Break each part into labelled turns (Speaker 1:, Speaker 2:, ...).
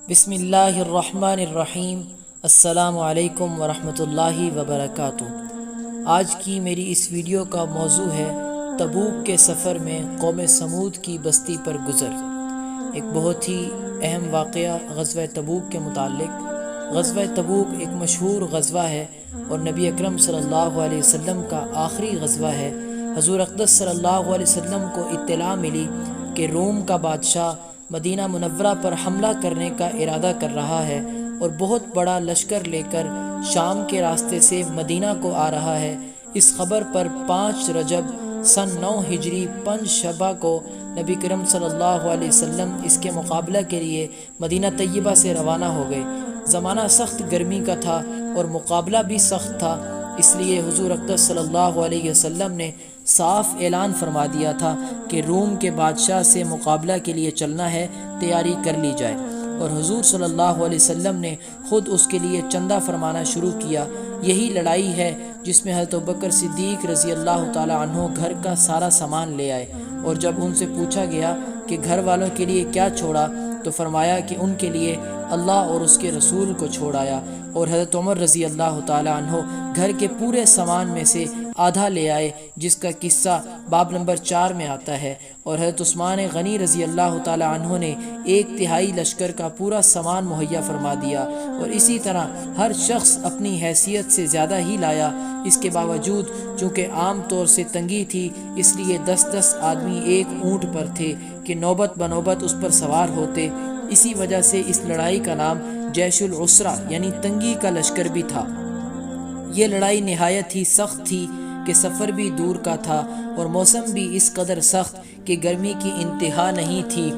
Speaker 1: بسم اللہ الرحمن الرحیم۔ السلام علیکم ورحمۃ اللہ وبرکاتہ۔ آج کی میری اس ویڈیو کا موضوع ہے تبوک کے سفر میں قوم سمود کی بستی پر گزر۔ ایک بہت ہی اہم واقعہ غزوہ تبوک کے متعلق۔ غزوہ تبوک ایک مشہور غزوہ ہے اور نبی اکرم صلی اللہ علیہ وسلم کا آخری غزوہ ہے۔ حضور اقدس صلی اللہ علیہ وسلم کو اطلاع ملی کہ روم کا بادشاہ مدینہ منورہ پر حملہ کرنے کا ارادہ کر رہا ہے اور بہت بڑا لشکر لے کر شام کے راستے سے مدینہ کو آ رہا ہے۔ اس خبر پر 5 رجب سن 9 ہجری 5 شعبہ کو نبی کرم صلی اللہ علیہ وسلم اس کے مقابلہ کے لیے مدینہ طیبہ سے روانہ ہو گئے۔ زمانہ سخت گرمی کا تھا اور مقابلہ بھی سخت تھا، اس لیے حضور اقدس صلی اللہ علیہ وسلم نے صاف اعلان فرما دیا تھا کہ روم کے بادشاہ سے مقابلہ کے لیے چلنا ہے، تیاری کر لی جائے۔ اور حضور صلی اللہ علیہ وسلم نے خود اس کے لیے چندہ فرمانا شروع کیا۔ یہی لڑائی ہے جس میں حضرت ابوبکر صدیق رضی اللہ تعالی عنہ گھر کا سارا سامان لے آئے، اور جب ان سے پوچھا گیا کہ گھر والوں کے لیے کیا چھوڑا تو فرمایا کہ ان کے لیے اللہ اور اس کے رسول کو چھوڑ آیا۔ اور حضرت عمر رضی اللہ تعالی عنہ گھر کے پورے سامان میں سے آدھا لے آئے، جس کا قصہ باب نمبر 4 میں آتا ہے۔ اور حضرت عثمان غنی رضی اللہ تعالی عنہ نے 1/3 لشکر کا پورا سامان مہیا فرما دیا، اور اسی طرح ہر شخص اپنی حیثیت سے زیادہ ہی لایا۔ اس کے باوجود چونکہ عام طور سے تنگی تھی، اس لیے 10 آدمی ایک اونٹ پر تھے کہ نوبت بنوبت اس پر سوار ہوتے۔ اسی وجہ سے اس لڑائی کا نام جیش العسرہ یعنی تنگی کا لشکر بھی تھا۔ یہ لڑائی نہایت ہی سخت تھی کہ سفر بھی دور کا تھا اور موسم بھی اس قدر سخت کہ گرمی کی انتہا نہیں تھی،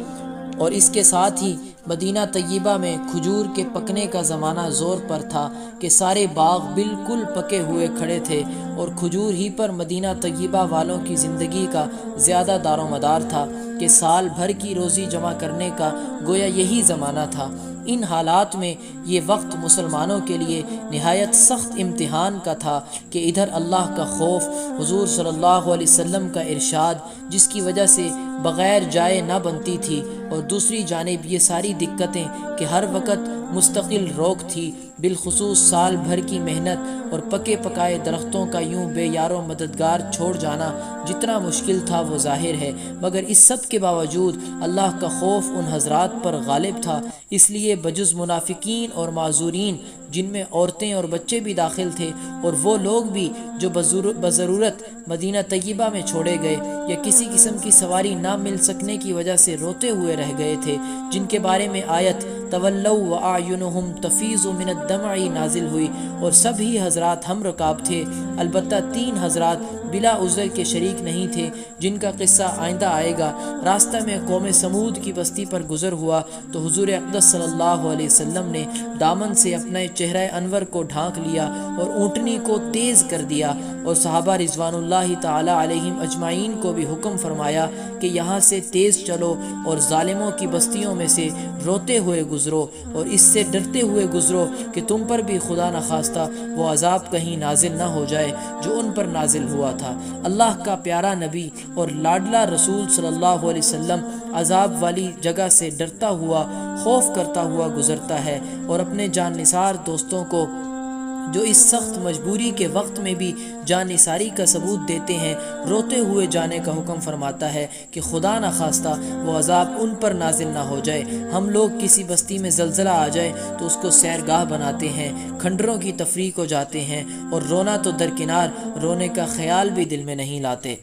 Speaker 1: اور اس کے ساتھ ہی مدینہ طیبہ میں کھجور کے پکنے کا زمانہ زور پر تھا کہ سارے باغ بالکل پکے ہوئے کھڑے تھے، اور کھجور ہی پر مدینہ طیبہ والوں کی زندگی کا زیادہ دار و مدار تھا کہ سال بھر کی روزی جمع کرنے کا گویا یہی زمانہ تھا۔ ان حالات میں یہ وقت مسلمانوں کے لیے نہایت سخت امتحان کا تھا کہ ادھر اللہ کا خوف، حضور صلی اللہ علیہ وسلم کا ارشاد جس کی وجہ سے بغیر جائے نہ بنتی تھی، اور دوسری جانب یہ ساری دقتیں کہ ہر وقت مستقل روک تھی، بالخصوص سال بھر کی محنت اور پکے پکائے درختوں کا یوں بے یار و مددگار چھوڑ جانا جتنا مشکل تھا وہ ظاہر ہے، مگر اس سب کے باوجود اللہ کا خوف ان حضرات پر غالب تھا۔ اس لیے بجز منافقین اور معذورین، جن میں عورتیں اور بچے بھی داخل تھے، اور وہ لوگ بھی جو بضرورت مدینہ طیبہ میں چھوڑے گئے یا کسی قسم کی سواری نہ مل سکنے کی وجہ سے روتے ہوئے رہ گئے تھے، جن کے بارے میں آیت تولوا واعینہم تفیض من الدمع نازل ہوئی، اور سب ہی حضرات ہم رکاب تھے، البتہ 3 حضرات بلا عذر کے شریک نہیں تھے، جن کا قصہ آئندہ آئے گا۔ راستہ میں قوم سمود کی بستی پر گزر ہوا تو حضور اقدس صلی اللہ علیہ وسلم نے دامن سے اپنے چہرہ انور کو ڈھانک لیا اور اونٹنی کو تیز کر دیا، اور صحابہ رضوان اللہ تعالی علیہم اجمعین کو بھی حکم فرمایا کہ یہاں سے تیز چلو اور ظالموں کی بستیوں میں سے روتے ہوئے گزرو، اور اس سے ڈرتے ہوئے گزرو کہ تم پر بھی خدا نخواستہ وہ عذاب کہیں نازل نہ ہو جائے جو ان پر نازل ہوا تھا۔ اللہ کا پیارا نبی اور لاڈلا رسول صلی اللہ علیہ وسلم عذاب والی جگہ سے ڈرتا ہوا، خوف کرتا ہوا گزرتا ہے، اور اپنے جان نثار دوستوں کو جو اس سخت مجبوری کے وقت میں بھی جان نثاری کا ثبوت دیتے ہیں، روتے ہوئے جانے کا حکم فرماتا ہے کہ خدا نخواستہ وہ عذاب ان پر نازل نہ ہو جائے۔ ہم لوگ کسی بستی میں زلزلہ آ جائے تو اس کو سیرگاہ بناتے ہیں، کھنڈروں کی تفریح کو جاتے ہیں، اور رونا تو درکنار، رونے کا خیال بھی دل میں نہیں لاتے۔